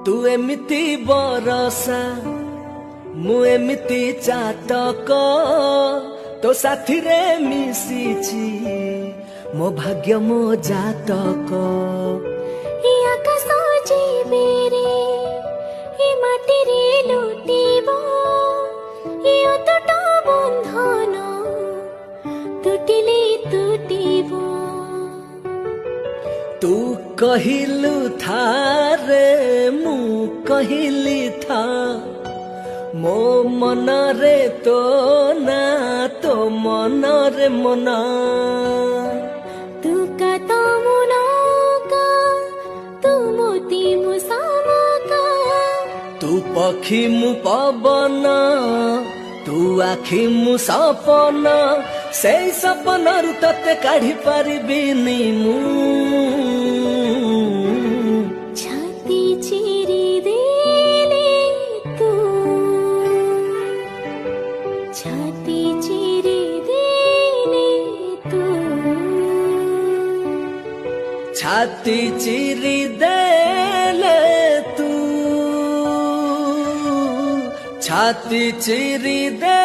तू एमिति बरसा मु एमिति चातक तो साथी रे मिशिछि मो भाग्य मो जातक आकाश जीवेरे माटी रे लुटिबो अतट बंधन टूटिले टूटिबो तू कहिलु था रे मु कहिली था मो मन रे तो ना तो मन रे मना तू का तो मुना का तू मोती मुसामका तू पक्षी मु पवन तू आखि मु सपन से सपन रु तते काढ़ी पारिबिनी मु छाती चिरी देले तू छाती चिरी देले तू छाती चिरी देले तू छाती चिरी दे